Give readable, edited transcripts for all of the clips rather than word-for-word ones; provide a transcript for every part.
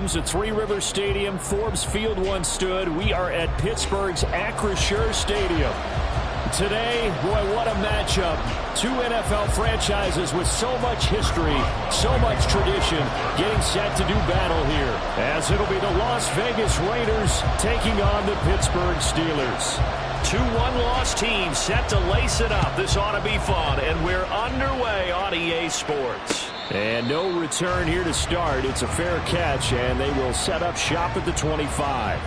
games at Three Rivers Stadium, Forbes Field once stood. We are at Pittsburgh's Acrisure Stadium. Today, boy, what a matchup. Two NFL franchises with so much history, so much tradition, getting set to do battle here, as it'll be the Las Vegas Raiders taking on the Pittsburgh Steelers. Two one-loss teams set to lace it up. This ought to be fun, and we're underway on EA Sports. And no return here to start. It's a fair catch, and they will set up shop at the 25.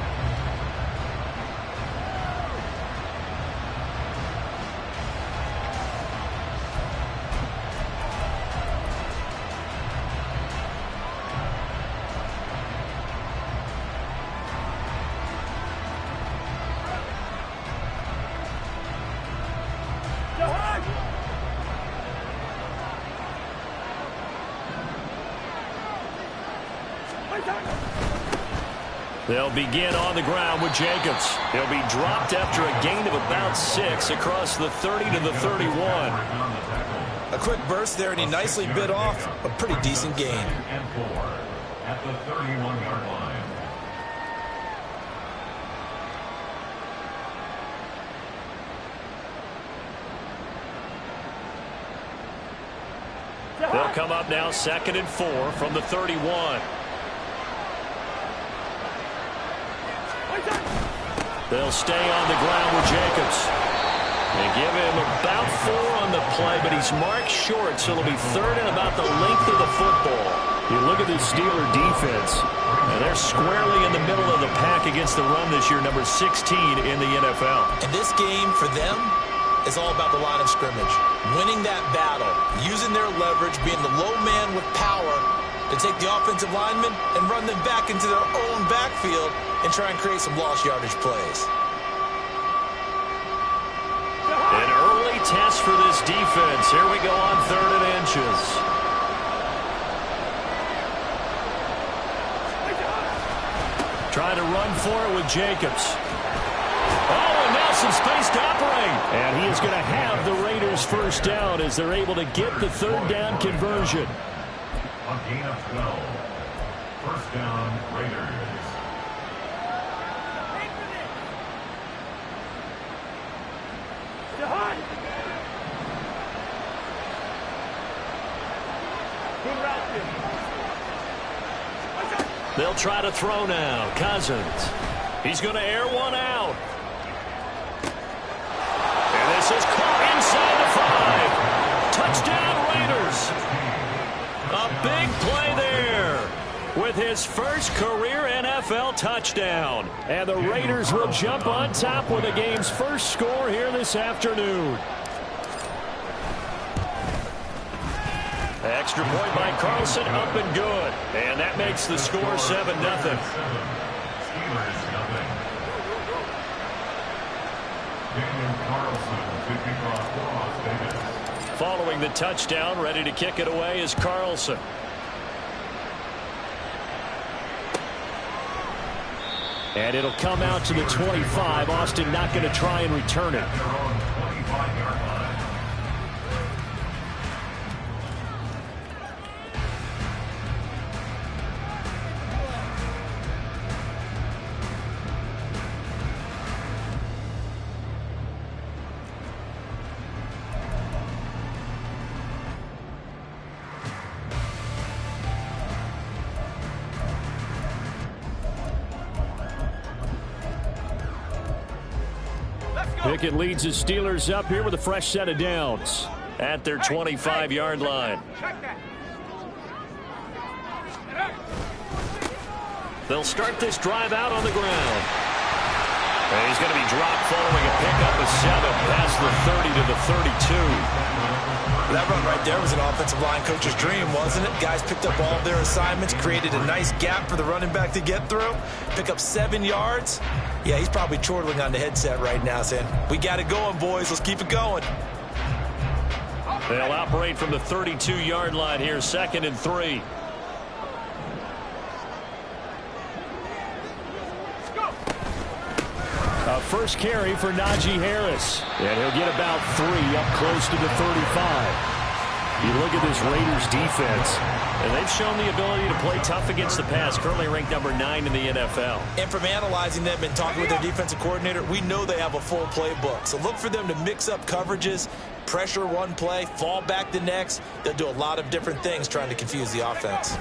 They'll begin on the ground with Jacobs. He'll be dropped after a gain of about 6 across the 30 to the 31. A quick burst there, and he nicely bit off a pretty decent gain. And 4 at the 31-yard line. They'll come up now 2nd and 4 from the 31. They'll stay on the ground with Jacobs. They give him about 4 on the play, but he's marked short, so it'll be 3rd and about the length of the football. You look at this Steeler defense, and they're squarely in the middle of the pack against the run this year, number 16 in the NFL. And this game for them is all about the line of scrimmage. Winning that battle, using their leverage, being the low man with power to take the offensive linemen and run them back into their own backfield and try and create some lost yardage plays. An early test for this defense. Here we go on 3rd and inches. Trying to run for it with Jacobs. Oh, and now some space to operate. And he is going to have the Raiders first down as they're able to get the 3rd down conversion. A gain of 12. First down, Raiders. They'll try to throw now. Cousins. He's going to air one out. And this is caught inside the 5. Touchdown, Raiders. A big play there with his first career NFL touchdown. And the Raiders will jump on top with the game's first score here this afternoon. Extra point by Carlson, up and good. And that makes the score 7-0. Following the touchdown, ready to kick it away is Carlson. And it'll come out to the 25. Austin not going to try and return it. Pickett leads his Steelers up here with a fresh set of downs at their 25-yard line. They'll start this drive out on the ground. And he's going to be dropped following a pickup of 7 past the 30 to the 32. That run right there was an offensive line coach's dream, wasn't it? Guys picked up all of their assignments, created a nice gap for the running back to get through, pick up 7 yards. Yeah, he's probably chortling on the headset right now saying, we got it going, boys. Let's keep it going. They'll operate from the 32-yard line here, 2nd and 3. A first carry for Najee Harris. And he'll get about 3 up close to the 35. You look at this Raiders defense. And they've shown the ability to play tough against the pass, currently ranked number 9 in the NFL. And from analyzing them and talking with their defensive coordinator, we know they have a full playbook. So look for them to mix up coverages, pressure one play, fall back the next. They'll do a lot of different things trying to confuse the offense.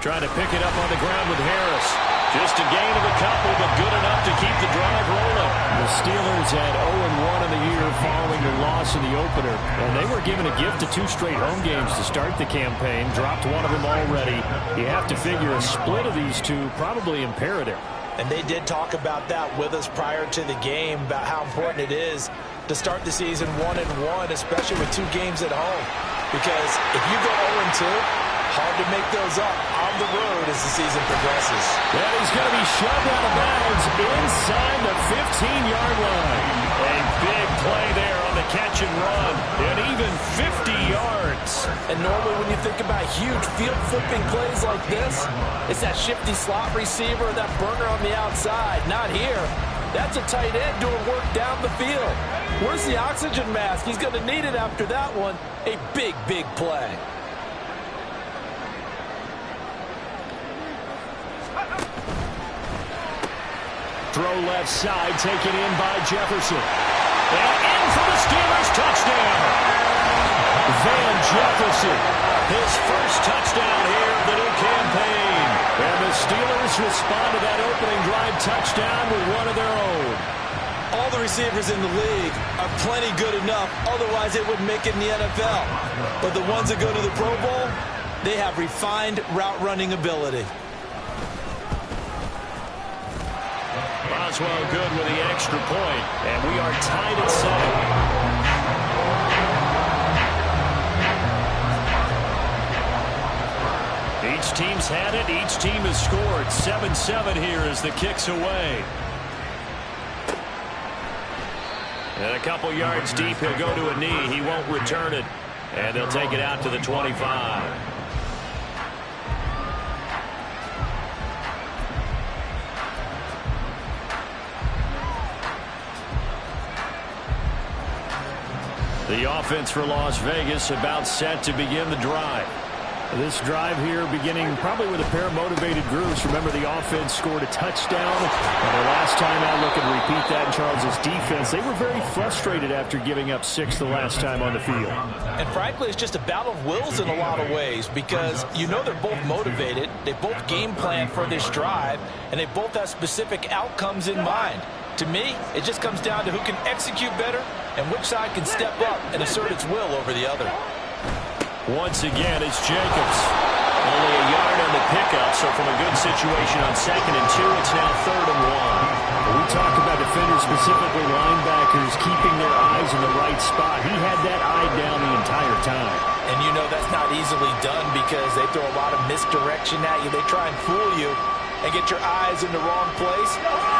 Trying to pick it up on the ground with Harris. Just a gain of a couple, but good enough to keep the drive rolling. The Steelers had 0-1 in the year following the loss in the opener. And they were given a gift of 2 straight home games to start the campaign. Dropped one of them already. You have to figure a split of these two probably imperative. And they did talk about that with us prior to the game, about how important it is to start the season 1-1, especially with 2 games at home. Because if you go 0-2, hard to make those up on the road as the season progresses. And he's going to be shoved out of bounds inside the 15-yard line. A big play there on the catch and run. And even 50 yards. And normally when you think about huge field-flipping plays like this, it's that shifty slot receiver, that burner on the outside. Not here. That's a tight end doing work down the field. Where's the oxygen mask? He's going to need it after that one. A big, big play. Throw left side, taken in by Jefferson. And in for the Steelers, touchdown. Van Jefferson, his first touchdown here of the new campaign. And the Steelers respond to that opening drive touchdown with one of their own. All the receivers in the league are plenty good enough, otherwise they wouldn't make it in the NFL. But the ones that go to the Pro Bowl, they have refined route running ability. Boswell good with the extra point, and we are tied at 7. Each team's had it. Each team has scored. 7-7 here as the kick's away. And a couple yards deep, he'll go to a knee. He won't return it. And they'll take it out to the 25. The offense for Las Vegas about set to begin the drive. This drive here beginning probably with a pair of motivated groups. Remember, the offense scored a touchdown. And their last time out, looking to repeat that in Charles' defense. They were very frustrated after giving up 6 the last time on the field. And frankly, it's just a battle of wills in a lot of ways, because you know they're both motivated. They both game plan for this drive, and they both have specific outcomes in mind. To me, it just comes down to who can execute better and which side can step up and assert its will over the other. Once again, it's Jacobs. Only a yard on the pickup, so from a good situation on 2nd and 2, it's now 3rd and 1. We talk about defenders, specifically linebackers, keeping their eyes in the right spot. He had that eye down the entire time. And you know that's not easily done because they throw a lot of misdirection at you. They try and fool you and get your eyes in the wrong place.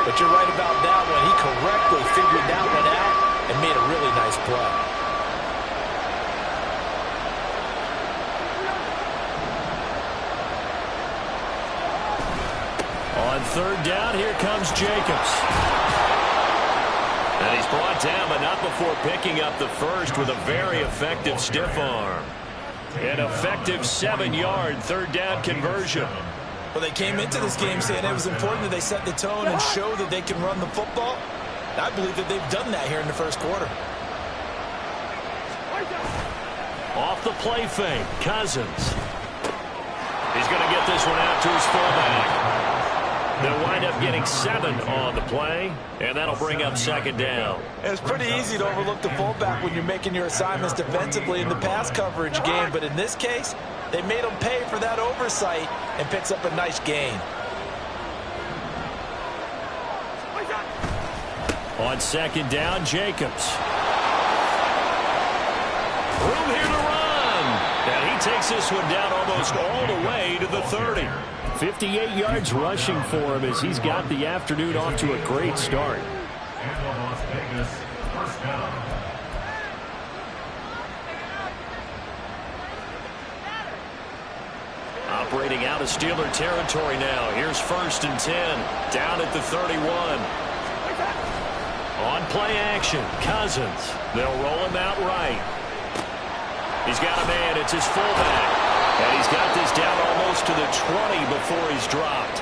But you're right about that one. He correctly figured that one out and made a really nice play. On 3rd down, here comes Jacobs. And he's brought down, but not before picking up the first with a very effective stiff arm. An effective 7-yard 3rd down conversion. Well, they came into this game saying it was important that they set the tone and show that they can run the football. I believe that they've done that here in the first quarter. Off the play fake, Cousins. He's going to get this one out to his fullback. They'll wind up getting 7 on the play, and that'll bring up 2nd down. It's pretty easy to overlook the fullback when you're making your assignments defensively in the pass coverage game, but in this case, they made him pay for that oversight and picks up a nice gain. On 2nd down, Jacobs. Room here to run. And he takes this one down almost all the way to the 30. 58 yards rushing for him as he's got the afternoon off to a great start. And the Las Vegas first down. Operating out of Steeler territory now. Here's 1st and 10. Down at the 31. On play action, Cousins. They'll roll him out right. He's got a man. It's his fullback. And he's got this down almost to the 20 before he's dropped.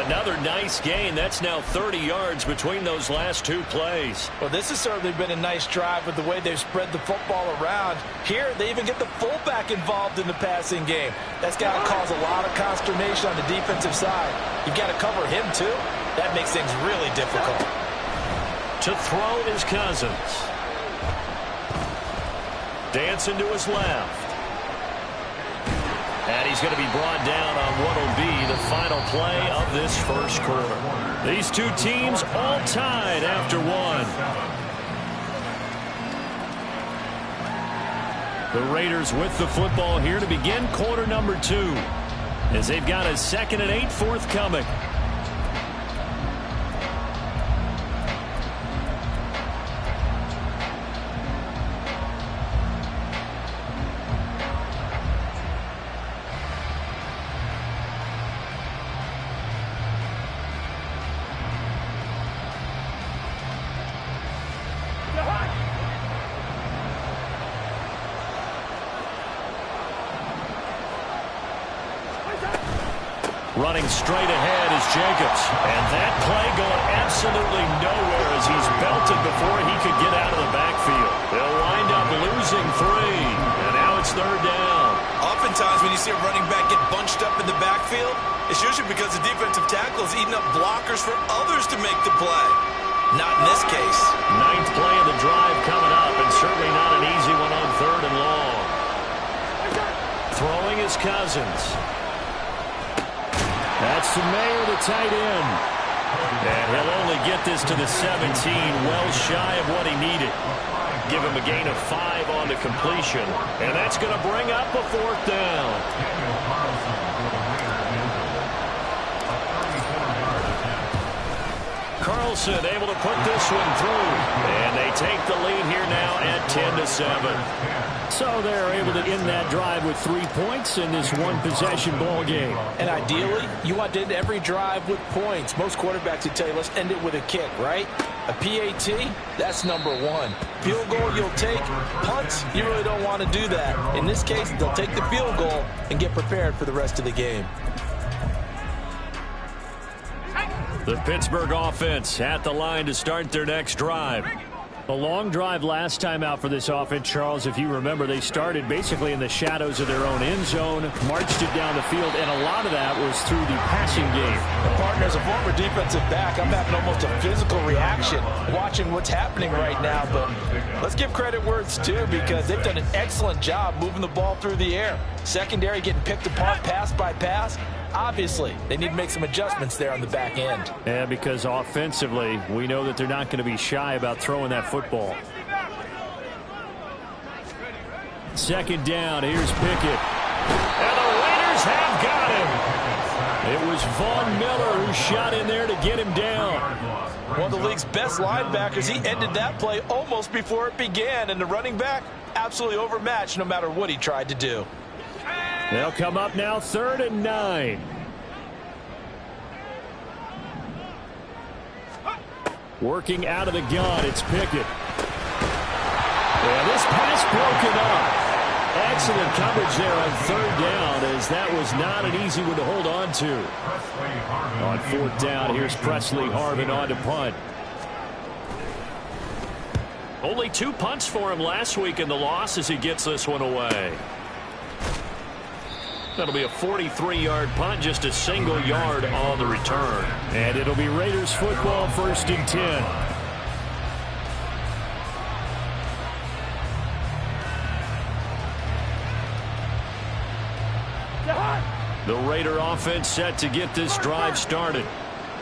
Another nice gain. That's now 30 yards between those last two plays. Well, this has certainly been a nice drive with the way they've spread the football around. Here, they even get the fullback involved in the passing game. That's got to cause a lot of consternation on the defensive side. You've got to cover him, too. That makes things really difficult. To throw is Cousins. Dancing to his left. And he's going to be brought down on what will be the final play of this first quarter. These two teams all tied after one. The Raiders with the football here to begin quarter number 2, as they've got a 2nd and 8 forthcoming. Running straight ahead is Jacobs. And that play going absolutely nowhere as he's belted before he could get out of the backfield. They'll wind up losing 3. And now it's 3rd down. Oftentimes when you see a running back get bunched up in the backfield, it's usually because the defensive tackle is eating up blockers for others to make the play. Not in this case. 9th play of the drive coming up, and certainly not an easy one on 3rd and long. Throwing is Cousins. That's to Mayer, the tight end. And he'll only get this to the 17, well shy of what he needed. Give him a gain of 5 on the completion. And that's going to bring up a 4th down. Carlson able to put this one through. And they take the lead here now at 10-7. So they're able to end that drive with 3 points in this one-possession ball game. And ideally, you want to end every drive with points. Most quarterbacks would tell you, let's end it with a kick, right? A PAT, that's number 1. Field goal you'll take. Punts, you really don't want to do that. In this case, they'll take the field goal and get prepared for the rest of the game. The Pittsburgh offense at the line to start their next drive. A long drive last time out for this offense, Charles. If you remember, they started basically in the shadows of their own end zone, marched it down the field, and a lot of that was through the passing game. Partner, as a former defensive back, I'm having almost a physical reaction watching what's happening right now. But let's give credit where it's due, because they've done an excellent job moving the ball through the air. Secondary getting picked apart pass by pass. Obviously, they need to make some adjustments there on the back end. Yeah, because offensively, we know that they're not going to be shy about throwing that football. 2nd down, here's Pickett. And the Raiders have got him. It was Von Miller who shot in there to get him down. One of the league's best linebackers. He ended that play almost before it began, and the running back absolutely overmatched no matter what he tried to do. They'll come up now 3rd and 9. Working out of the gun, it's Pickett. Yeah, this pass broken up. Excellent coverage there on 3rd down, as that was not an easy one to hold on to. On 4th down, here's Presley Harvin on to punt. Only 2 punts for him last week in the loss as he gets this one away. That'll be a 43-yard punt, just a single yard on the return. And it'll be Raiders football, 1st and 10. The Raider offense set to get this drive started.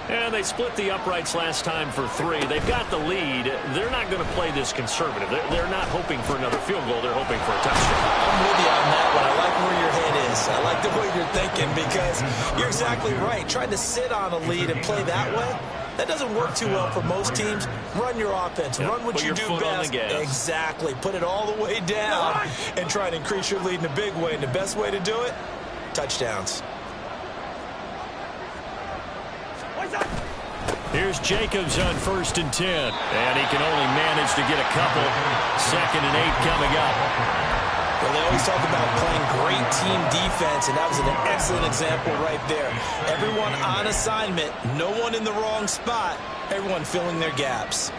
And they split the uprights last time for 3. They've got the lead. They're not going to play this conservative. They're not hoping for another field goal. They're hoping for a touchdown. I'm with you on that one. I like where your head is. I like the way you're thinking, because you're exactly right. Trying to sit on a lead and play that way, that doesn't work too well for most teams. Run your offense. Run what you do best. Exactly. Put it all the way down and try and increase your lead in a big way. And the best way to do it, touchdowns. Here's Jacobs on 1st and 10. And he can only manage to get a couple. 2nd and 8 coming up. Well, they always talk about playing great team defense, and that was an excellent example right there. Everyone on assignment, no one in the wrong spot, everyone filling their gaps.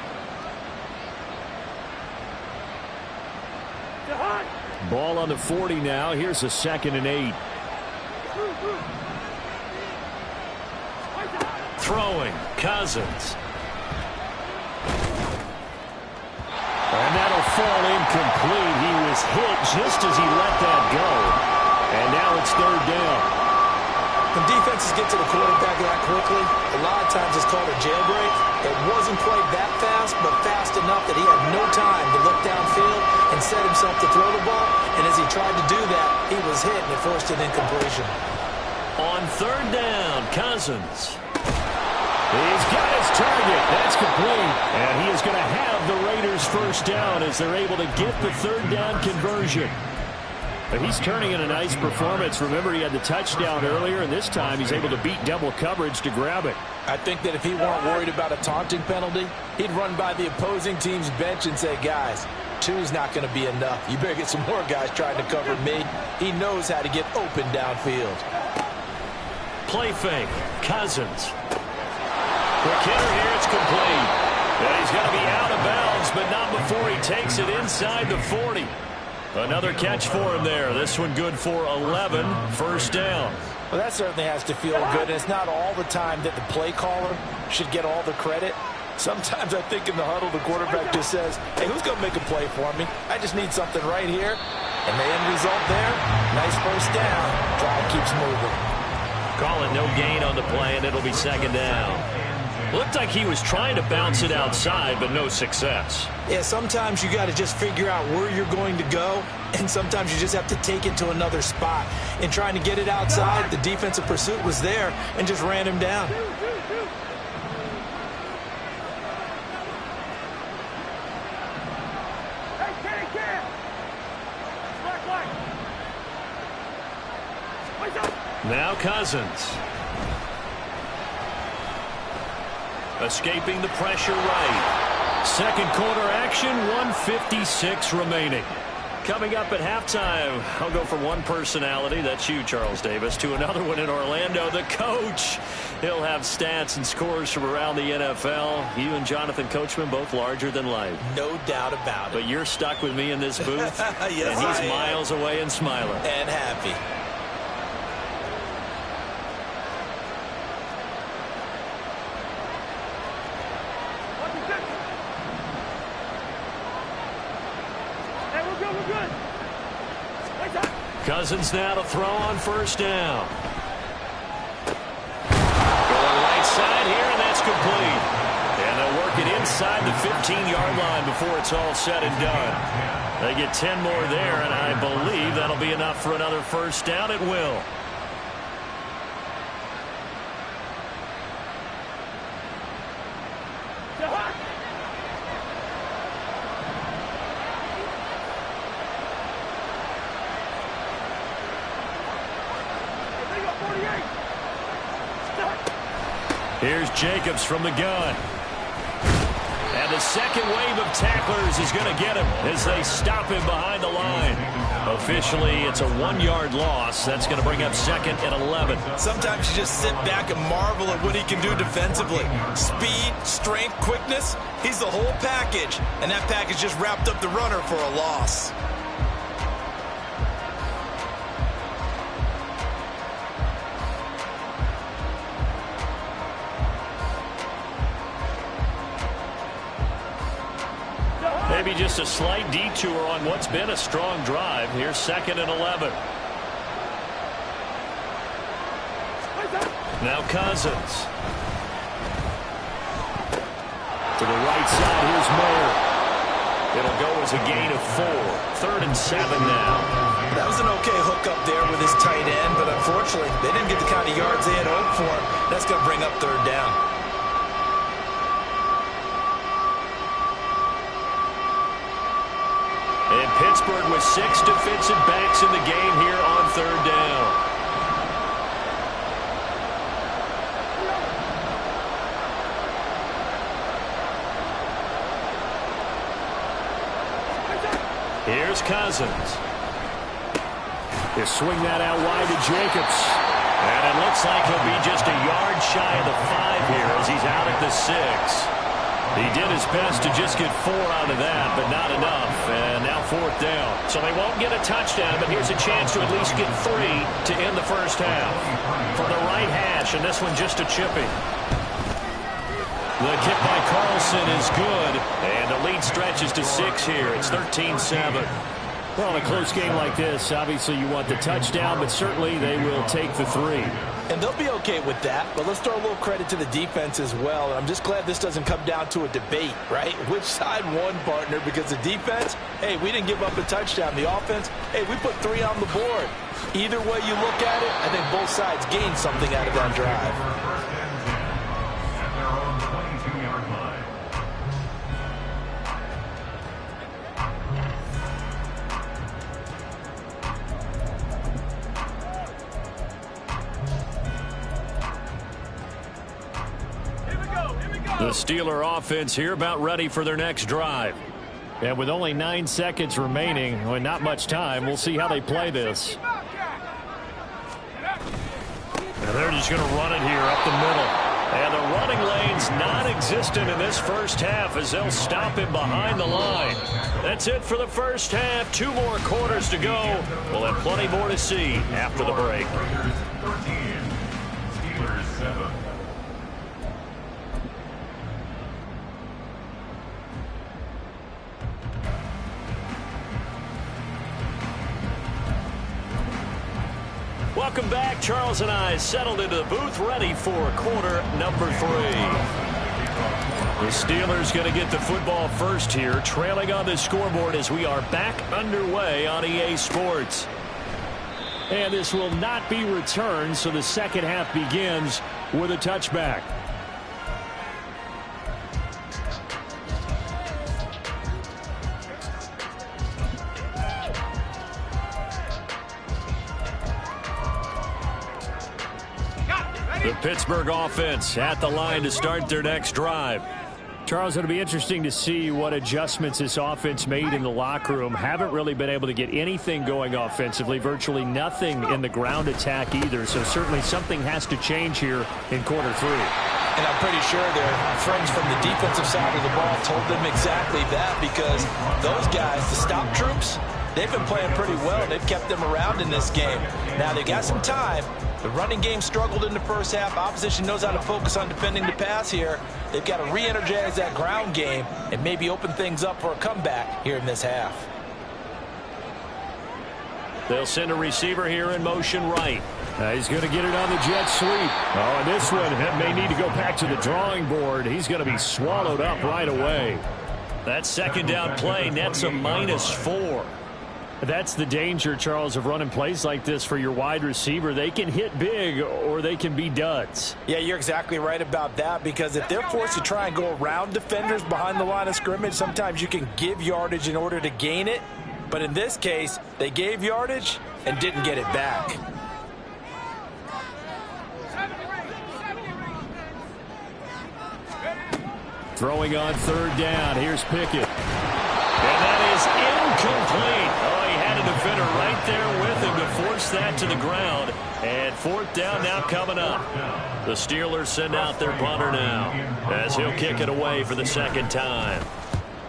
Ball on the 40 now. Here's a 2nd and 8. Throwing, Cousins. And that'll fall incomplete. He was hit just as he let that go. And now it's 3rd down. When defenses get to the quarterback that quickly, a lot of times it's called a jailbreak. It wasn't quite that fast, but fast enough that he had no time to look downfield and set himself to throw the ball. And as he tried to do that, he was hit and it forced an incompletion. On 3rd down, Cousins. He's got his target. That's complete. And he is going to have the Raiders' 1st down as they're able to get the 3rd down conversion. But he's turning in a nice performance. Remember, he had the touchdown earlier, and this time he's able to beat double coverage to grab it. I think that if he weren't worried about a taunting penalty, he'd run by the opposing team's bench and say, guys, 2's not going to be enough. You better get some more guys trying to cover me. He knows how to get open downfield. Play fake. Cousins. Quick hitter here. It's complete. And he's going to be out of bounds, but not before he takes it inside the 40. Another catch for him there. This one good for 11. 1st down. Well, that certainly has to feel good. And it's not all the time that the play caller should get all the credit. Sometimes I think in the huddle, the quarterback just says, hey, who's going to make a play for me? I just need something right here. And the end result there, nice 1st down. Drive keeps moving. Call it no gain on the play, and it'll be 2nd down. Looked like he was trying to bounce it outside, but no success. Yeah, sometimes you got to just figure out where you're going to go, and sometimes you just have to take it to another spot. In trying to get it outside, the defensive pursuit was there and just ran him down. Now Cousins. Escaping the pressure right. 2nd quarter action, 1:56 remaining. Coming up at halftime, I'll go from one personality, that's you, Charles Davis, to another one in Orlando, the coach. He'll have stats and scores from around the NFL. You and Jonathan Coachman, both larger than life. No doubt about it. But you're stuck with me in this booth, yes, and he's miles away and smiling. And happy. Cousins now to throw on 1st down. Going right side here, and that's complete. And they'll work it inside the 15-yard line before it's all said and done. They get 10 more there, and I believe that'll be enough for another 1st down. It will. Here's Jacobs from the gun. And the 2nd wave of tacklers is going to get him as they stop him behind the line. Officially, it's a 1-yard loss. That's going to bring up 2nd and 11. Sometimes you just sit back and marvel at what he can do defensively. Speed, strength, quickness, he's the whole package. And that package just wrapped up the runner for a loss. Maybe just a slight detour on what's been a strong drive. Here's 2nd and 11. Now Cousins. To the right side, here's Moore. It'll go as a gain of 4. 3rd and 7 now. That was an okay hook up there with his tight end, but unfortunately, they didn't get the kind of yards they had hoped for him. That's going to bring up 3rd down. And Pittsburgh with 6 defensive backs in the game here on 3rd down. Here's Cousins. They swing that out wide to Jacobs. And it looks like he'll be just a yard shy of the 5 here as he's out at the 6. He did his best to just get 4 out of that, but not enough. And now 4th down. So they won't get a touchdown, but here's a chance to at least get 3 to end the first half. From the right hash, and this one just a chipping. The kick by Carlson is good, and the lead stretches to 6 here. It's 13-7. Well, in a close game like this, obviously you want the touchdown, but certainly they will take the 3. And they'll be okay with that, but let's throw a little credit to the defense as well. And I'm just glad this doesn't come down to a debate, right? Which side won, partner? Because the defense, hey, we didn't give up a touchdown. The offense, hey, we put 3 on the board. Either way you look at it, I think both sides gained something out of that drive. The Steeler offense here about ready for their next drive. And with only 9 seconds remaining, and not much time, we'll see how they play this. And they're just going to run it here up the middle. And the running lane's non-existent in this first half as they'll stop him behind the line. That's it for the first half. 2 more quarters to go. We'll have plenty more to see after the break. Steelers 7. Welcome back. Charles and I settled into the booth, ready for quarter number 3. The Steelers going to get the football first here, trailing on the scoreboard as we are back underway on EA Sports. And this will not be returned, so the second half begins with a touchback. The Pittsburgh offense at the line to start their next drive. Charles, it'll be interesting to see what adjustments this offense made in the locker room. Haven't really been able to get anything going offensively, virtually nothing in the ground attack either. So certainly something has to change here in quarter 3. And I'm pretty sure their friends from the defensive side of the ball told them exactly that, because those guys, the stop troops, they've been playing pretty well. They've kept them around in this game. Now they got some time. The running game struggled in the first half. Opposition knows how to focus on defending the pass here. They've got to re-energize that ground game and maybe open things up for a comeback here in this half. They'll send a receiver here in motion right. He's going to get it on the jet sweep. Oh, and this one may need to go back to the drawing board. He's going to be swallowed up right away. That second down play nets a -4. That's the danger, Charles, of running plays like this for your wide receiver. They can hit big or they can be duds. Yeah, you're exactly right about that, because if they're forced to try and go around defenders behind the line of scrimmage, sometimes you can give yardage in order to gain it. But in this case, they gave yardage and didn't get it back. Throwing on 3rd down. Here's Pickett. And that is incomplete. Oh, he had a defender right there with him to force that to the ground. And 4th down now coming up. The Steelers send out their punter now as he'll kick it away for the 2nd time.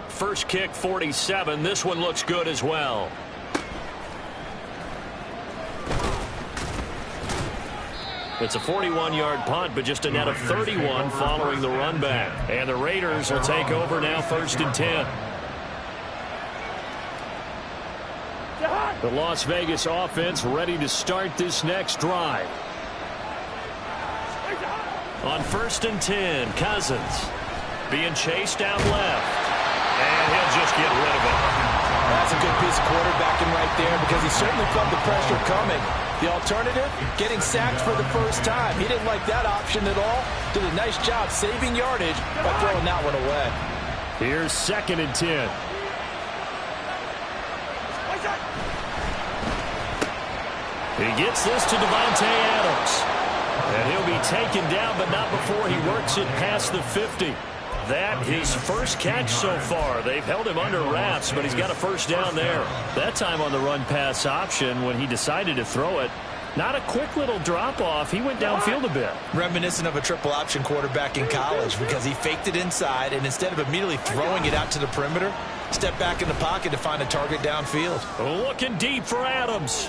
First kick, 47. This one looks good as well. It's a 41-yard punt, but just a net of 31 following the run back. And the Raiders will take over now, 1st and 10. The Las Vegas offense ready to start this next drive. On 1st and 10, Cousins being chased down left. And he'll just get rid of it. That's a good piece of quarterbacking right there, because he certainly felt the pressure coming. The alternative, getting sacked for the first time. He didn't like that option at all. Did a nice job saving yardage by throwing that one away. Here's 2nd and 10. He gets this to Devontae Adams. And he'll be taken down, but not before he works it past the 50. that his first catch so far. They've held him under wraps, but he's got a first down there. That time on the run pass option when he decided to throw it. Not a quick little drop-off. He went downfield a bit. Reminiscent of a triple option quarterback in college because he faked it inside, and instead of immediately throwing it out to the perimeter, stepped back in the pocket to find a target downfield. Looking deep for Adams.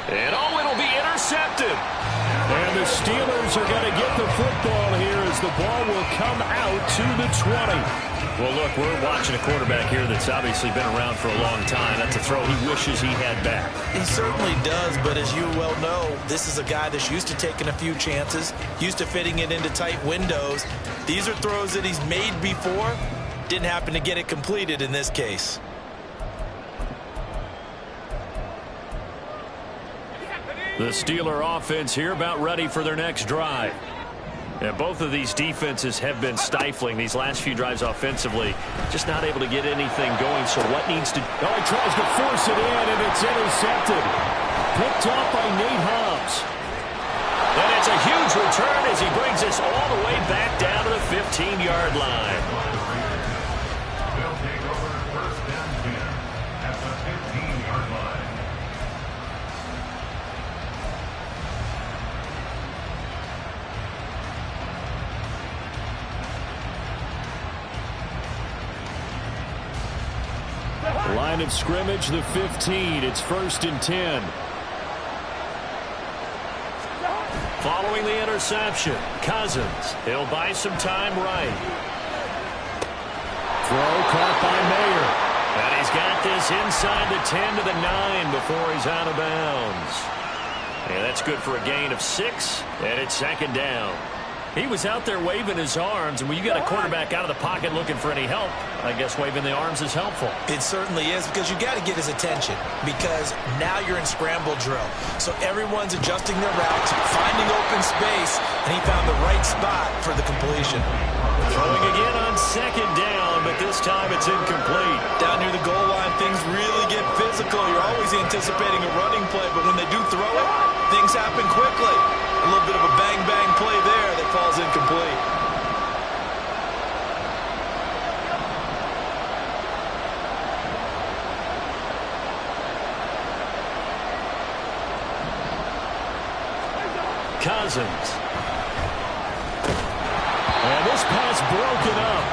And it'll be intercepted. And the Steelers are going to get the football here as the ball will come out to the 20. Well, look, we're watching a quarterback here that's obviously been around for a long time. That's a throw he wishes he had back. He certainly does, but as you well know, this is a guy that's used to taking a few chances, used to fitting it into tight windows. These are throws that he's made before. Didn't happen to get it completed in this case. The Steeler offense here about ready for their next drive. And both of these defenses have been stifling these last few drives offensively. Just not able to get anything going. So what needs to... Oh, he tries to force it in, and it's intercepted. Picked off by Nate Hobbs. And it's a huge return as he brings us all the way back down to the 15-yard line. They'll take over first and 10 at the 15-yard line. Line of scrimmage, the 15. It's first and 10. Following the interception, Cousins. He'll buy some time right. Throw caught by Mayer. And he's got this inside the 10 to the 9 before he's out of bounds. And that's good for a gain of 6, and it's second down. He was out there waving his arms, and when you got a quarterback out of the pocket looking for any help, I guess waving the arms is helpful. It certainly is, because you got to get his attention, because now you're in scramble drill. So everyone's adjusting their routes, finding open space, and he found the right spot for the completion. Throwing again on second down, but this time it's incomplete. Down near the goal line, things really get physical. You're always anticipating a running play, but when they do throw it, things happen quickly. A little bit of a bang-bang play there that falls incomplete. Cousins. And this pass broken up.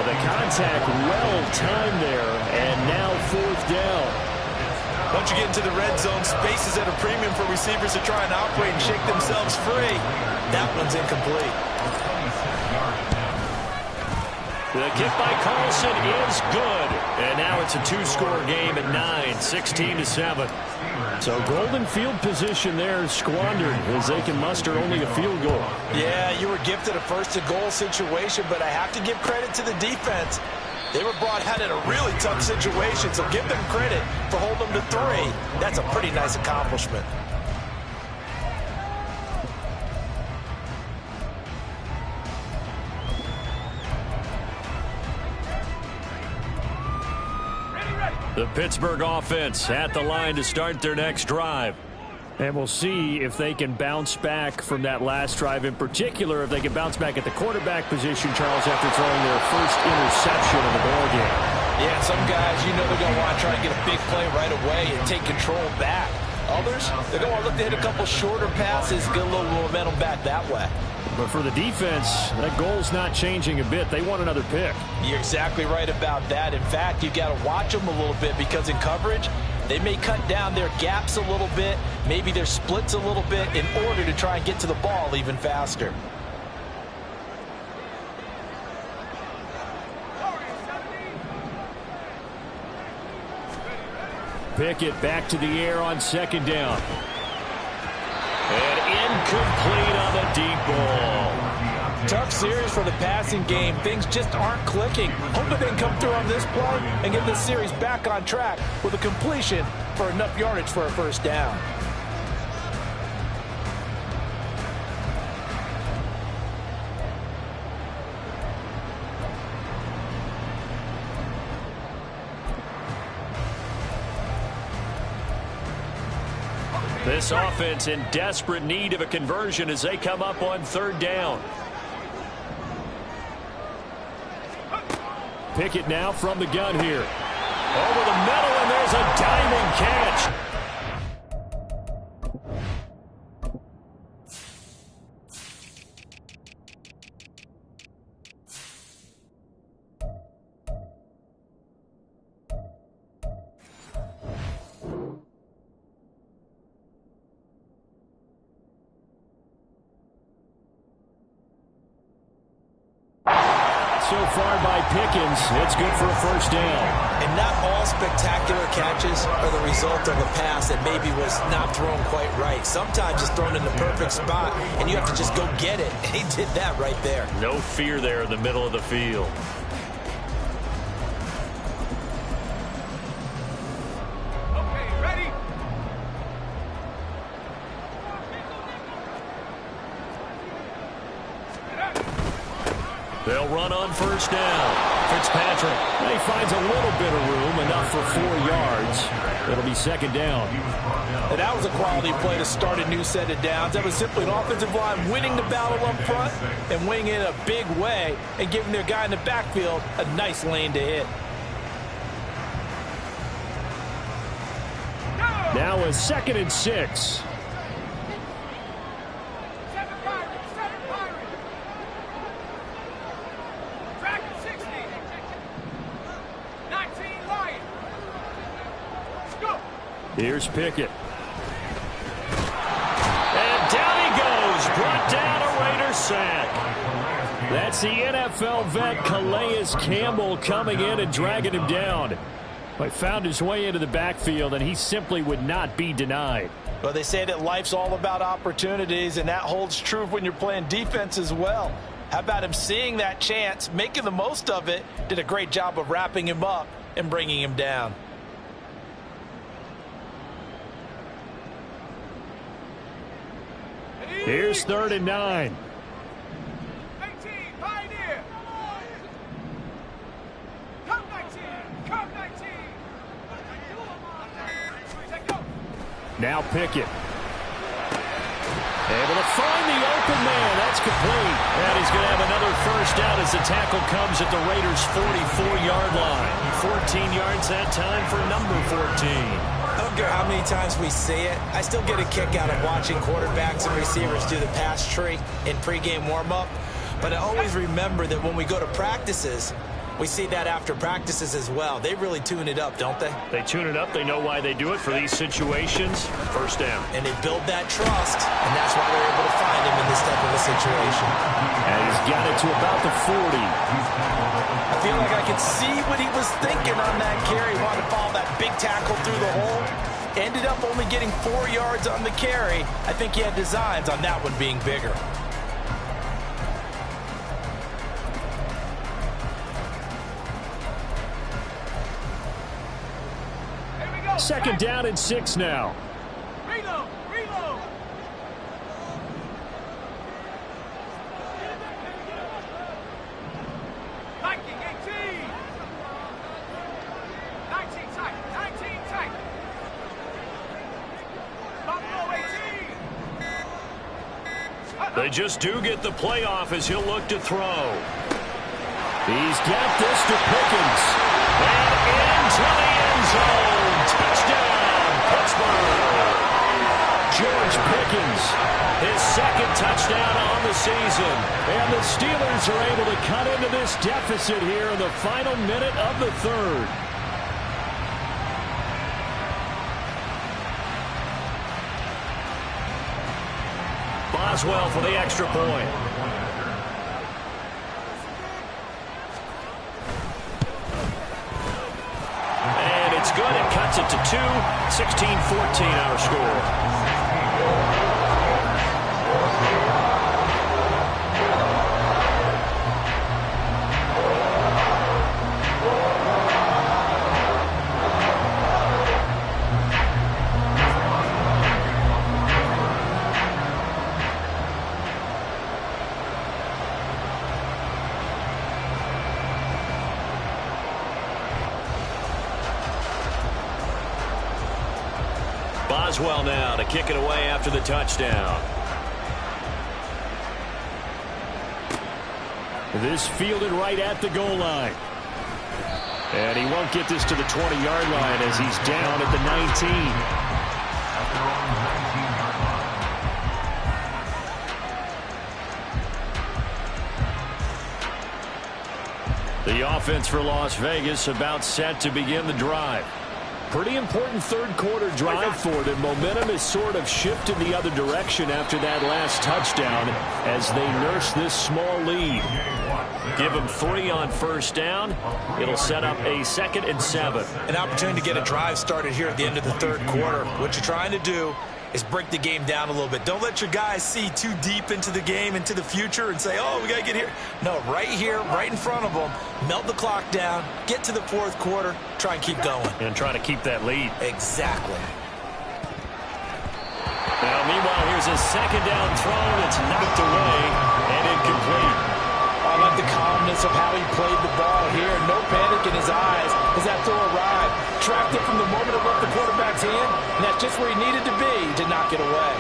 The contact well-timed there, and now fourth down. Once you get into the red zone, space is at a premium for receivers to try and operate and shake themselves free. That one's incomplete. The kick by Carlson is good. And now it's a two-score game at 9, 16-7. So golden field position there squandered as they can muster only a field goal. Yeah, you were gifted a first-and-goal situation, but I have to give credit to the defense. They were brought out in a really tough situation, so give them credit for holding them to 3. That's a pretty nice accomplishment. The Pittsburgh offense at the line to start their next drive. And we'll see if they can bounce back from that last drive. In particular, if they can bounce back at the quarterback position, Charles, after throwing their first interception of the ballgame. Yeah, some guys, you know they're going to want to try and get a big play right away and take control back. Others, they're going to want to look to hit a couple shorter passes, get a little momentum back that way. But for the defense, that goal's not changing a bit. They want another pick. You're exactly right about that. In fact, you've got to watch them a little bit because in coverage, they may cut down their gaps a little bit, maybe their splits a little bit in order to try and get to the ball even faster. Pickett back to the air on second down. And incomplete on the deep ball. Tough series for the passing game. Things just aren't clicking. Hoping they can come through on this play and get this series back on track with a completion for enough yardage for a first down. This offense in desperate need of a conversion as they come up on third down. Pickett now from the gun here. Over the middle, and there's a diving catch. So far by Pickens, it's good for a first down. And not all spectacular catches are the result of a pass that maybe was not thrown quite right. Sometimes it's thrown in the perfect spot, and you have to just go get it. And he did that right there. No fear there in the middle of the field. Okay, ready? They'll run on first down. Fitzpatrick. He finds a little bit of room, enough for 4 yards. It'll be second down. And that was a quality play to start a new set of downs. That was simply an offensive line winning the battle up front and winning it in a big way and giving their guy in the backfield a nice lane to hit. Now a 2nd and 6. Here's Pickett. And down he goes. Brought down a Raider sack. That's the NFL vet Calais Campbell coming in and dragging him down. But found his way into the backfield, and he simply would not be denied. Well, they say that life's all about opportunities, and that holds true when you're playing defense as well. How about him seeing that chance, making the most of it, did a great job of wrapping him up and bringing him down. Here's 3rd and 9. 19, Pioneer. Come 19, come 19. Now Pickett. Able to find the open man. That's complete. And he's going to have another first down as the tackle comes at the Raiders' 44-yard line. 14 yards that time for number 14. I don't care how many times we say it, I still get a kick out of watching quarterbacks and receivers do the pass tree in pregame warm-up. But I always remember that when we go to practices, we see that after practices as well. They really tune it up, don't they? They tune it up. They know why they do it for these situations. First down. And they build that trust, and that's why they're able to find him in this type of a situation. And he's got it to about the 40. I feel like I could see what he was thinking on that carry. He wanted to follow that big tackle through the hole. Ended up only getting 4 yards on the carry. I think he had designs on that one being bigger. Second down and 6 now. Reload, reload. Viking 18. 19 tight, 19 tight. Buffalo 18. They just do get the playoff as he'll look to throw. He's got this to Pickens. And into the end zone. Touchdown, Pittsburgh. George Pickens, His 2nd touchdown on the season. and the Steelers are able to cut into this deficit here in the final minute of the 3rd. Boswell for the extra point. And it's good. It cuts it to 2. 16-14 our score. Boswell now to kick it away after the touchdown. This fielded right at the goal line. And he won't get this to the 20-yard line as he's down at the 19. The offense for Las Vegas about set to begin the drive. Pretty important third-quarter drive for them. Momentum has sort of shifted the other direction after that last touchdown as they nurse this small lead. Give them 3 on first down. It'll set up a 2nd and 7. An opportunity to get a drive started here at the end of the third quarter. What you're trying to do is break the game down a little bit. Don't let your guys see too deep into the game, into the future, and say, oh, we got to get here. No, right here, right in front of them, melt the clock down, get to the fourth quarter, try and keep going. And try to keep that lead. Exactly. Now, meanwhile, here's a 2nd down throw that's knocked away and incomplete. I like the calmness of how he played the ball here. No panic in his eyes as that throw arrived. Tracked it from the moment it left the quarterback's hand, and that's just where he needed to be to knock it away.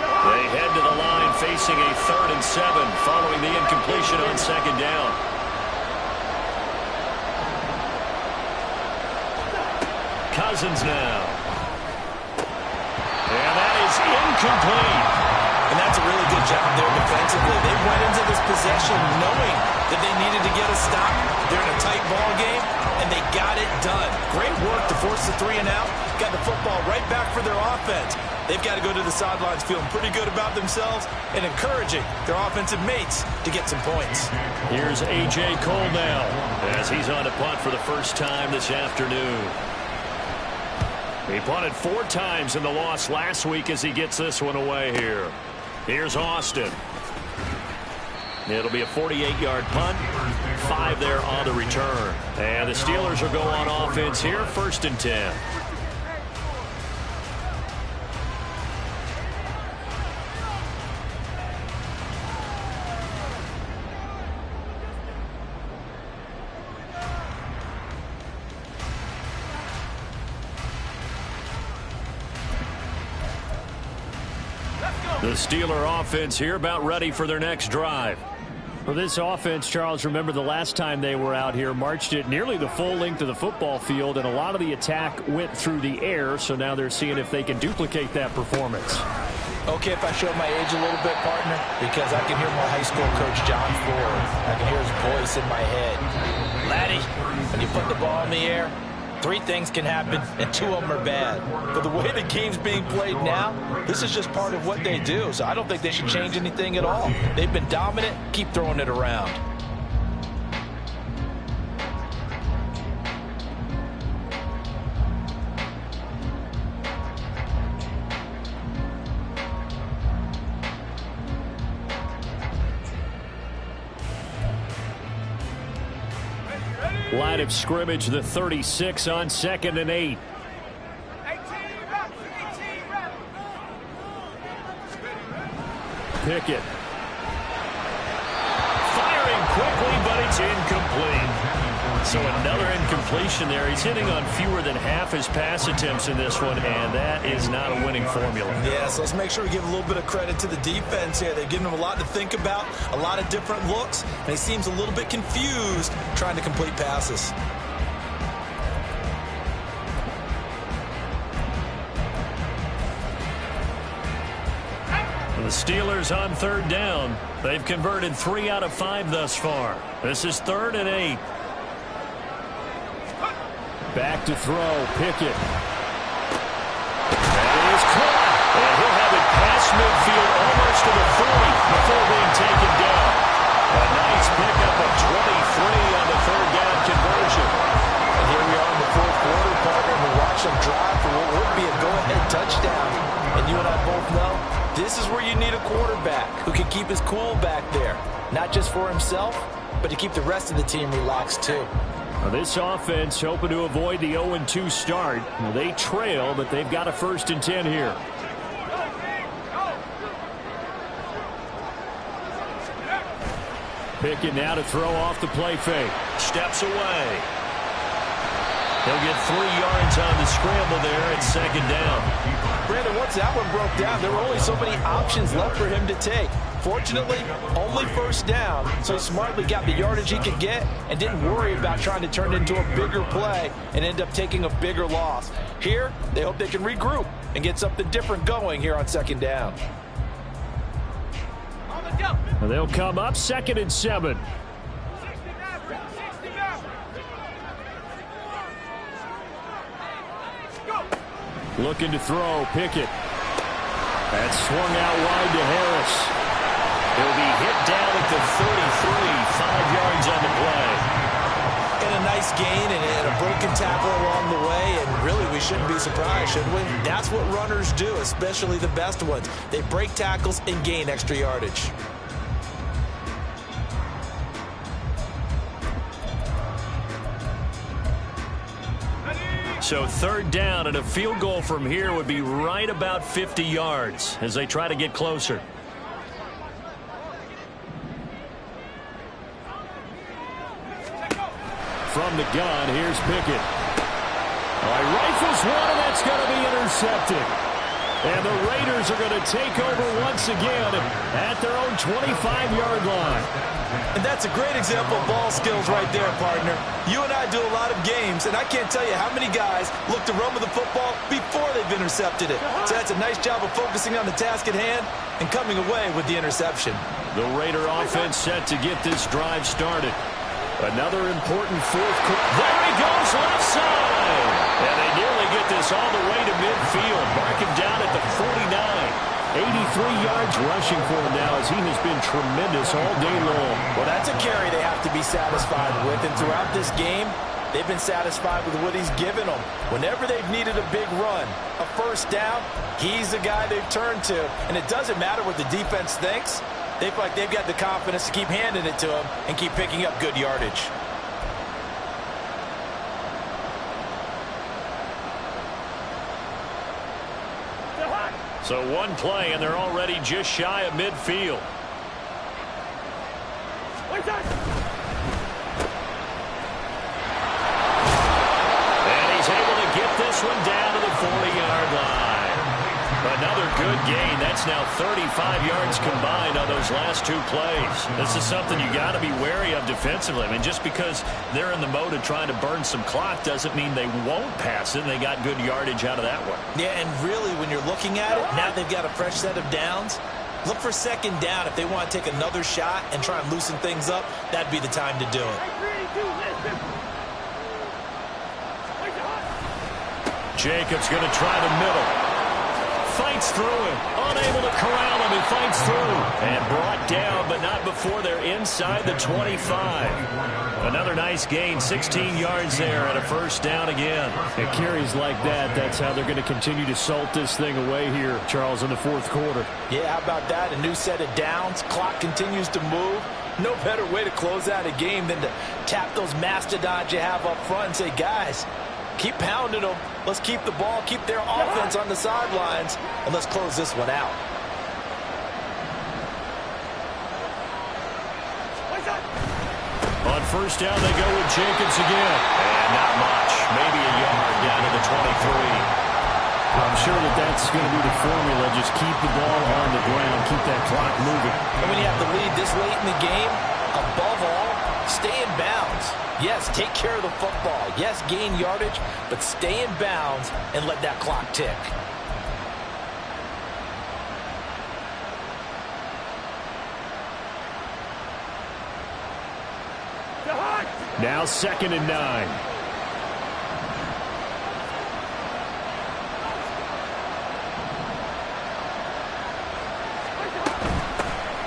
They head to the line facing a 3rd and 7 following the incompletion on 2nd down. Cousins now. And that is incomplete. And that's a really good job there defensively. They went into this possession knowing that they needed to get a stop. They're in a tight ball game, and they got it done. Great work to force the 3 and out. Got the football right back for their offense. They've got to go to the sidelines feeling pretty good about themselves and encouraging their offensive mates to get some points. Here's A.J. Cole now as he's on a punt for the first time this afternoon. He punted 4 times in the loss last week as he gets this one away here. Here's Austin. It'll be a 48-yard punt. 5 there on the return. And the Steelers will go on offense here, 1st and 10. The Steeler offense here about ready for their next drive. For this offense, Charles, remember the last time they were out here, marched it nearly the full length of the football field, and a lot of the attack went through the air, so now they're seeing if they can duplicate that performance. Okay, if I show my age a little bit, partner, because I can hear my high school coach, John Ford. I can hear his voice in my head. Laddie, when you put the ball in the air, 3 things can happen, and 2 of them are bad. But the way the game's being played now, this is just part of what they do. So I don't think they should change anything at all. They've been dominant. Keep throwing it around. Line of scrimmage, the 36 on 2nd and 8. Pickett. Firing quickly, but it's incomplete. So another incompletion there. He's hitting on fewer than half his pass attempts in this one, and that is not a winning formula. Yeah, so let's make sure we give a little bit of credit to the defense here. They've given him a lot to think about, a lot of different looks, and he seems a little bit confused trying to complete passes. The Steelers on 3rd down. They've converted 3 out of 5 thus far. This is 3rd and 8. Back to throw, Pickett. That is caught. And he'll have it past midfield almost to the 40 before being taken down. A nice pickup of 23 on the 3rd down conversion. And here we are in the 4th quarter, partner, and we watch them drive for what would be a go-ahead touchdown. And you and I both know this is where you need a quarterback who can keep his cool back there. Not just for himself, but to keep the rest of the team relaxed too. This offense hoping to avoid the 0-2 start. Well, they trail, but they've got a 1st and 10 here. Pickett now to throw off the play fake. Steps away. He'll get 3 yards on the scramble there at second down. Brandon, once that one broke down, there were only so many options left for him to take. Fortunately, only first down, so he smartly got the yardage he could get and didn't worry about trying to turn it into a bigger play and end up taking a bigger loss. Here, they hope they can regroup and get something different going here on second down. They'll come up 2nd and 7. Looking to throw, Pickett. That's swung out wide to Harris. He'll be hit down at the 33, 5 yards on the play. And a nice gain and a broken tackle along the way, and really we shouldn't be surprised, should we? That's what runners do, especially the best ones. They break tackles and gain extra yardage. So 3rd down, and a field goal from here would be right about 50 yards as they try to get closer. From the gun, here's Pickett. Rifles one, and that's going to be intercepted. And the Raiders are going to take over once again at their own 25-yard line. And that's a great example of ball skills right there, partner. You and I do a lot of games, and I can't tell you how many guys look to run with the football before they've intercepted it. So that's a nice job of focusing on the task at hand and coming away with the interception. The Raider offense set to get this drive started. Another important 4th quarter. There he goes, left side. And they nearly get this all the way to midfield. Mark him down at the 49. 83 yards rushing for him now as he has been tremendous all day long. Well, that's a carry they have to be satisfied with. And throughout this game, they've been satisfied with what he's given them. Whenever they've needed a big run, a first down, he's the guy they've turned to. And it doesn't matter what the defense thinks. They feel like they've got the confidence to keep handing it to him and keep picking up good yardage. So one play, and they're already just shy of midfield. And he's able to get this one down to the 40-yard line. Another good gain. That's now 35 yards combined on those last 2 plays. This is something you got to be wary of defensively. I mean, just because they're in the mode of trying to burn some clock doesn't mean they won't pass it, and they got good yardage out of that one. Yeah, and really, when you're looking at it, now they've got a fresh set of downs. Look for second down. If they want to take another shot and try and loosen things up, that'd be the time to do it. Jacobs going to try the middle. Fights through him. Unable to corral him. He fights through. And brought down, but not before they're inside the 25. Another nice gain. 16 yards there and a first down again. It carries like that. That's how they're going to continue to salt this thing away here, Charles, in the 4th quarter. Yeah, how about that? A new set of downs. Clock continues to move. No better way to close out a game than to tap those mastodons you have up front and say, guys, keep pounding them. Let's keep the ball, keep their offense on the sidelines, and let's close this one out. On first down, they go with Jacobs again. And not much. Maybe a yard down to the 23. I'm sure that's going to be the formula. Just keep the ball on the ground. Keep that clock moving. And when you have the lead this late in the game, above all, stay in bounds. Yes, take care of the football. Yes, gain yardage, but stay in bounds and let that clock tick. Now 2nd and 9.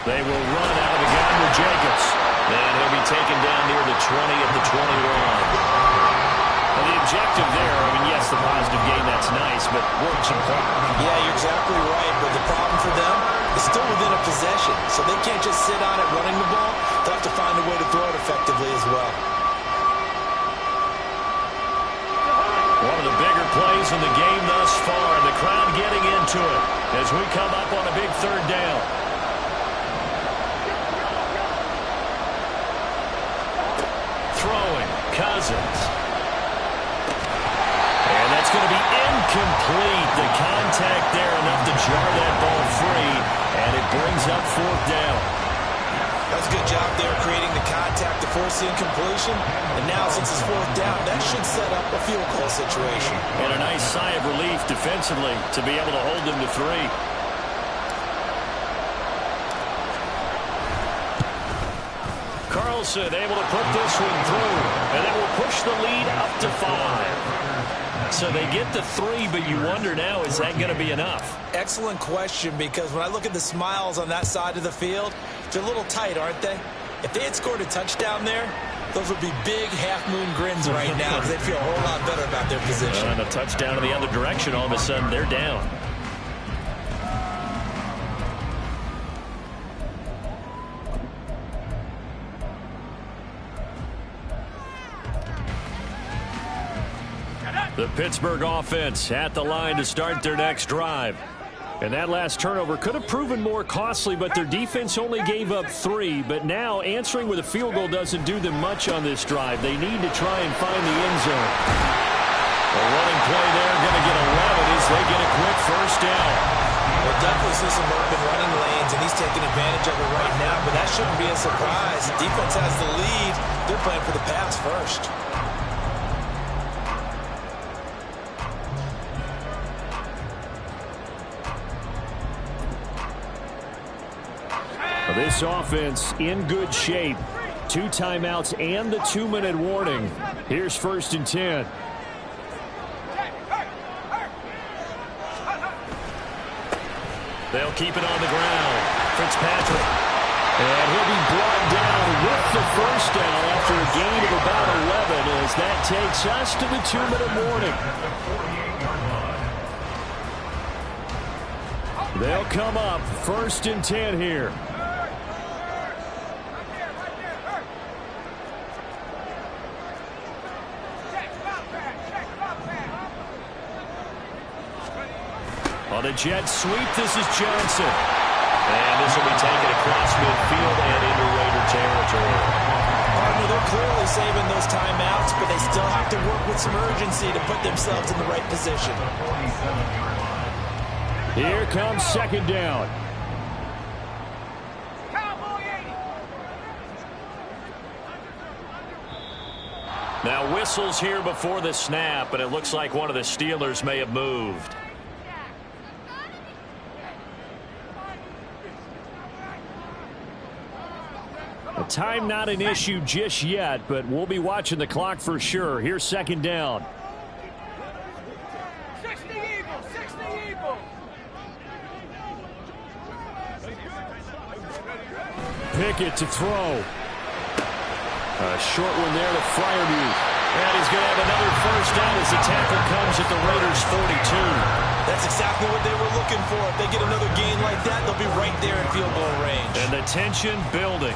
They will run out of the gun with Jacobs. And he'll be taken down near the 20 at the 21. And the objective there, I mean, yes, the positive gain, that's nice, but work some clock. Yeah, you're exactly right, but the problem for them is still within a possession, so they can't just sit on it running the ball. They'll have to find a way to throw it effectively as well. One of the bigger plays in the game thus far, and the crowd getting into it as we come up on a big 3rd down. Throwing, Cousins. Incomplete. The contact there enough to jar that ball free, and it brings up fourth down. That's a good job there creating the contact to force the incompletion. And now since it's fourth down, that should set up a field goal situation. And a nice sigh of relief defensively to be able to hold them to 3. Carlson able to put this one through, and that will push the lead up to 5. So they get the 3, but you wonder now, is that going to be enough? Excellent question, because when I look at the smiles on that side of the field, they're a little tight, aren't they? If they had scored a touchdown there, those would be big half-moon grins right now because they feel a whole lot better about their position. And a touchdown in the other direction, all of a sudden they're down. The Pittsburgh offense at the line to start their next drive. And that last turnover could have proven more costly, but their defense only gave up 3. But now answering with a field goal doesn't do them much on this drive. They need to try and find the end zone. A running play there, going to get 11 as they get a quick first down. We'll definitely see some open running lanes, and he's taking advantage of it right now, but that shouldn't be a surprise. Defense has the lead. They're playing for the pass first. This offense in good shape. 2 timeouts and the 2-minute warning. Here's first and 10. They'll keep it on the ground. Fitzpatrick. And he'll be brought down with the first down after a gain of about 11 as that takes us to the 2-minute warning. They'll come up first and 10 here. On a jet sweep, this is Johnson. And this will be taken across midfield and into Raider territory. Partner, they're clearly saving those timeouts, but they still have to work with some urgency to put themselves in the right position. Here comes second down. Now whistles here before the snap, and it looks like one of the Steelers may have moved. Time not an issue just yet, but we'll be watching the clock for sure. Here's second down. 60 Eagles. Pickett to throw. A short one there to Freiermuth. And he's going to have another first down as the tackle comes at the Raiders' 42. That's exactly what they were looking for. If they get another gain like that, they'll be right there in field goal range. And the tension building.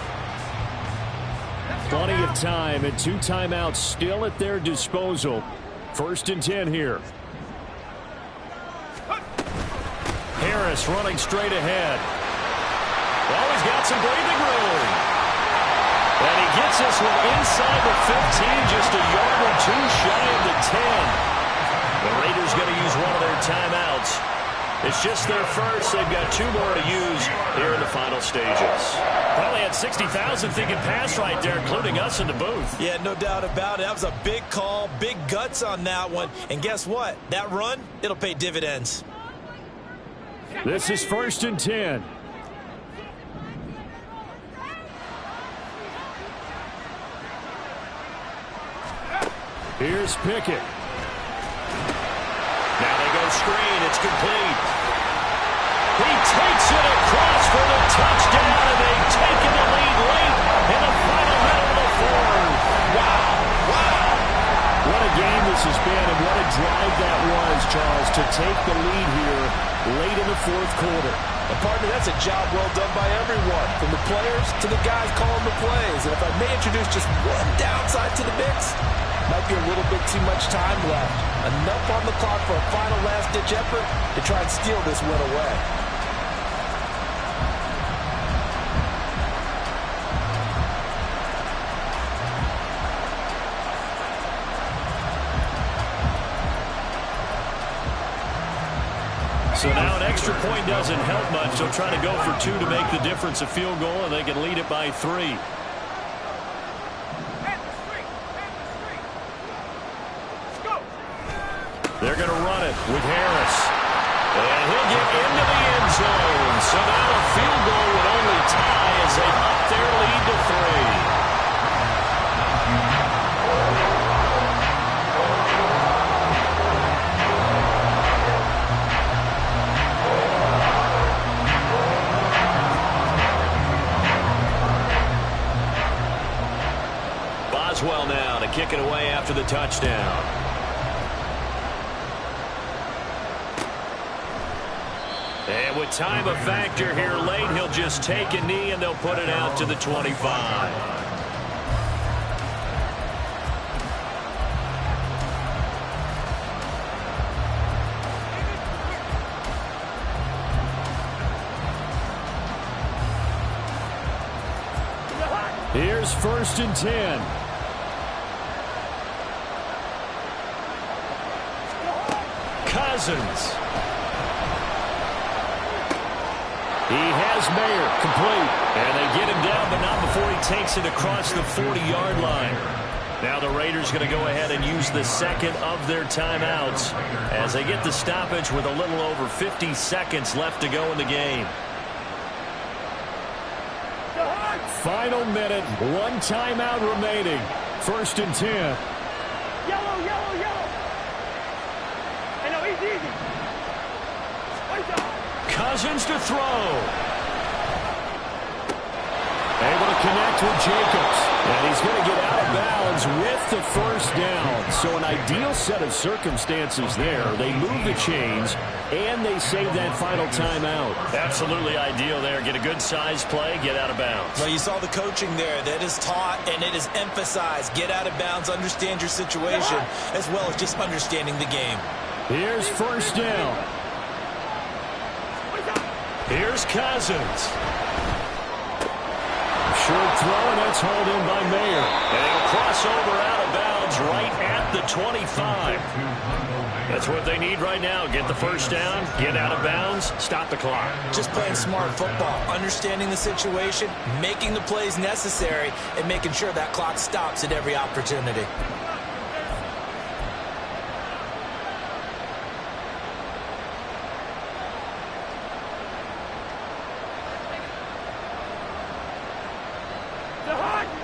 Plenty of time and 2 timeouts still at their disposal. First and 10 here. Harris running straight ahead. Well, he's got some breathing room. And he gets this one inside the 15, just a yard or 2 shy of the 10. The Raiders going to use one of their timeouts. It's just their first. They've got 2 more to use here in the final stages. Well, they had 60,000 thinking pass right there, including us in the booth. Yeah, no doubt about it. That was a big call, big guts on that one. And guess what? That run, it'll pay dividends. This is first and 10. Here's Pickett. Now they go screen. It's complete. He takes it across for the touchdown, and they've taken the lead late in the final minute of the 4th. Wow. What a game this has been, and what a drive that was, Charles, to take the lead here late in the 4th quarter. And partner, that's a job well done by everyone, from the players to the guys calling the plays. And if I may introduce just one downside to the mix, might be a little bit too much time left. Enough on the clock for a final last-ditch effort to try and steal this win away. So now an extra point doesn't help much. They'll try to go for 2 to make the difference a field goal, and they can lead it by 3. They're going to run it with Harris. And he'll get into the end zone. So now a field goal would only tie as they up their lead to 3. Boswell now to kick it away after the touchdown. And with time a factor here late, he'll just take a knee and they'll put it out to the 25. Here's 1st and 10. Cousins. He has Mayer complete. And they get him down, but not before he takes it across the 40-yard line. Now the Raiders going to go ahead and use the second of their timeouts as they get the stoppage with a little over 50 seconds left to go in the game. Final minute, 1 timeout remaining. 1st and 10. Yellow, yellow, yellow. I know, easy, easy. Cousins to throw. Able to connect with Jacobs. And he's going to get out of bounds with the 1st down. So an ideal set of circumstances there. They move the chains, and they save that final timeout. Absolutely ideal there. Get a good size play, get out of bounds. Well, you saw the coaching there. That is taught and it is emphasized. Get out of bounds, understand your situation, as well as just understanding the game. Here's 1st down. Here's Cousins. Short throw, and that's hauled in by Mayer. And he'll cross over out of bounds right at the 25. That's what they need right now. Get the 1st down, get out of bounds, stop the clock. Just playing smart football, understanding the situation, making the plays necessary, and making sure that clock stops at every opportunity.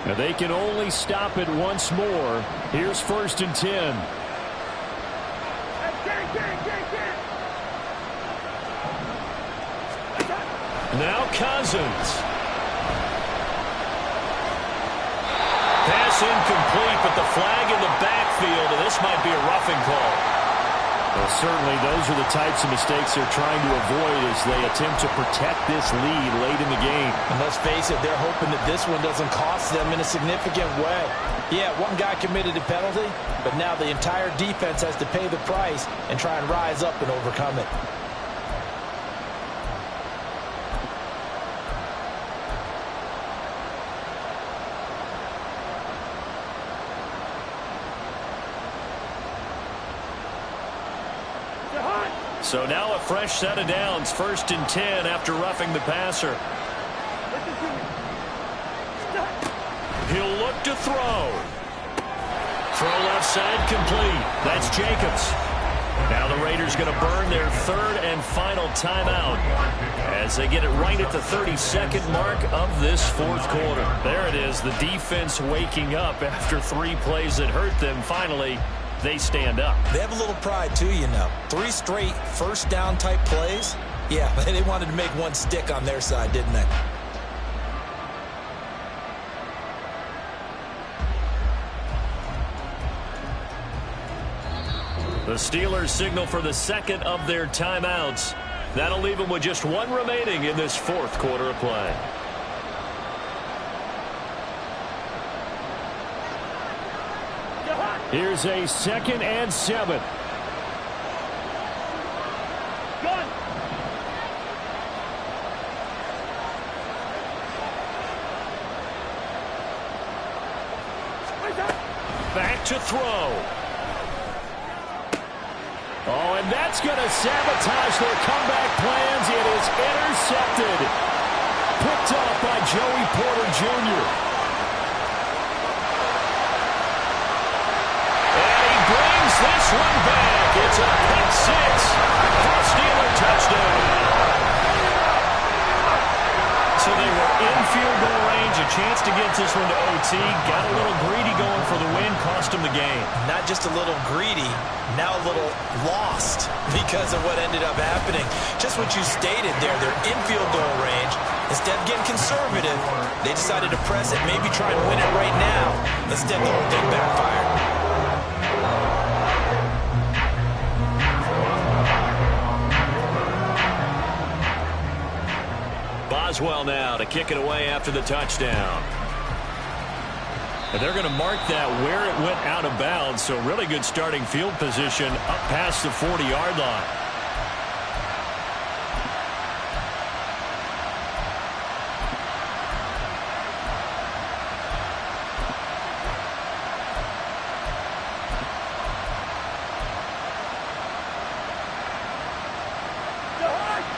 Now they can only stop it once more. Here's 1st and 10. Now Cousins. Pass incomplete, but the flag in the backfield, and this might be a roughing call. Well, certainly those are the types of mistakes they're trying to avoid as they attempt to protect this lead late in the game. And let's face it, they're hoping that this one doesn't cost them in a significant way. Yeah, one guy committed a penalty, but now the entire defense has to pay the price and try and rise up and overcome it. So now a fresh set of downs, 1st and 10 after roughing the passer. He'll look to throw. Throw left side complete. That's Jacobs. Now the Raiders going to burn their 3rd and final timeout as they get it right at the 32nd mark of this 4th quarter. There it is, the defense waking up after 3 plays that hurt them. Finally, they stand up. They have a little pride too, you know. 3 straight 1st down type plays. Yeah, they wanted to make one stick on their side, didn't they? The Steelers signal for the 2nd of their timeouts. That'll leave them with just 1 remaining in this 4th quarter of play. Here's a 2nd and 7. Gun. Back to throw. Oh, and that's going to sabotage their comeback plans. It is intercepted. Picked off by Joey Porter Jr. And he brings this one back. It's a pick six for a Steeler touchdown. So they were in field goal range, a chance to get this one to OT. Got a little greedy going for the win, cost him the game. Not just a little greedy, now a little lost because of what ended up happening. Just what you stated there, they're in field goal range. Instead of getting conservative, they decided to press it, maybe try and win it right now. Instead, the whole thing backfired. Boswell now to kick it away after the touchdown. And they're going to mark that where it went out of bounds, so really good starting field position up past the 40-yard line.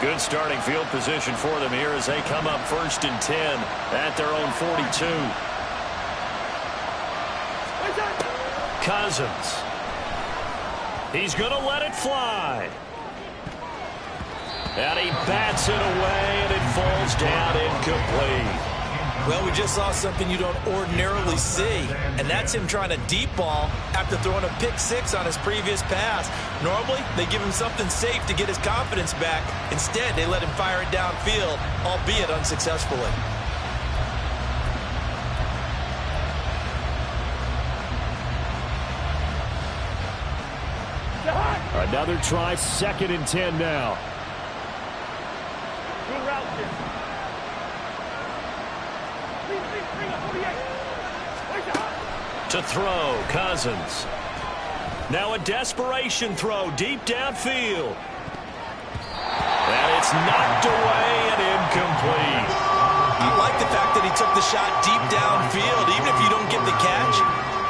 Good starting field position for them here as they come up 1st and 10 at their own 42. Cousins. He's going to let it fly. And he bats it away, and it falls down incomplete. Well, we just saw something you don't ordinarily see, and that's him trying to deep ball after throwing a pick six on his previous pass. Normally, they give him something safe to get his confidence back. Instead, they let him fire it downfield, albeit unsuccessfully. Another try, 2nd and 10 now. Good route here. To throw, Cousins. Now a desperation throw deep downfield. And it's knocked away and incomplete. I like the fact that he took the shot deep downfield. Even if you don't get the catch,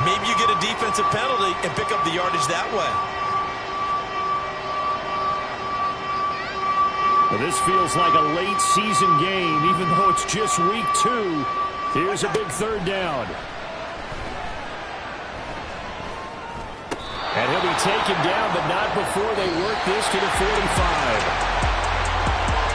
maybe you get a defensive penalty and pick up the yardage that way. Well, this feels like a late season game, even though it's just week 2. Here's a big 3rd down. And he'll be taken down, but not before they work this to the 45.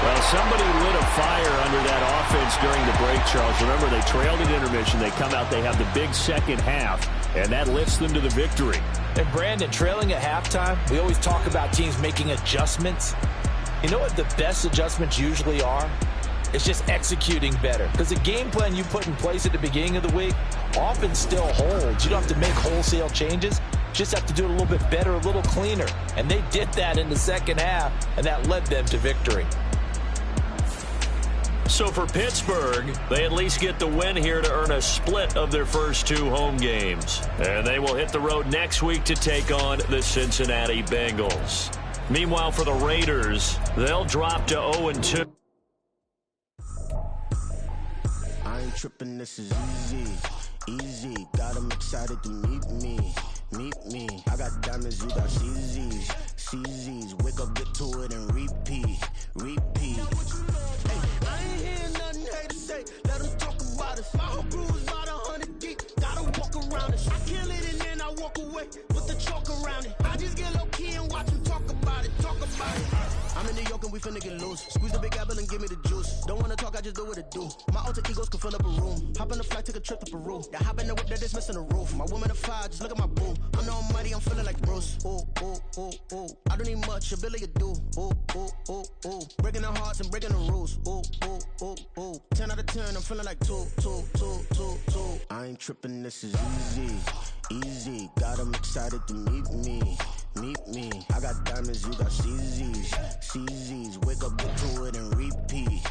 Well, somebody lit a fire under that offense during the break, Charles. Remember, they trailed at intermission. They come out, they have the big second half, and that lifts them to the victory. And Brandon, trailing at halftime, we always talk about teams making adjustments. You know what the best adjustments usually are? It's just executing better. Because the game plan you put in place at the beginning of the week often still holds. You don't have to make wholesale changes. Just have to do it a little bit better, a little cleaner. And they did that in the second half, and that led them to victory. So for Pittsburgh, they at least get the win here to earn a split of their first 2 home games. And they will hit the road next week to take on the Cincinnati Bengals. Meanwhile, for the Raiders, they'll drop to 0-2. I ain't tripping, this is easy. Got them excited to meet me. I got diamonds, you got CZs. Wake up, get to it, and repeat. Hey, I ain't hearing nothing haters say. Let them talk about us. My whole crew is about 100 deep. Gotta walk around it. I kill it and then I walk away with the chalk around it. I just get low key and watch them talk about it. I'm in New York and we finna get loose. Squeeze the big apple and give me the juice. Don't wanna talk, I just do what it do. My alter egos can fill up a room. Hop on the flight, take a trip to Peru. Yeah, hop in the whip that is missing the roof. My woman a fire, just look at my boo. I'm the almighty, I'm feeling like Bruce. Ooh. I don't need much, ability to do. Ooh. Breaking the hearts and breaking the rules. Ooh. 10 out of 10, I'm feeling like 2. I ain't tripping, this is easy. Got them excited to meet me. I got diamonds, you got CZs. Wake up, get to it and repeat.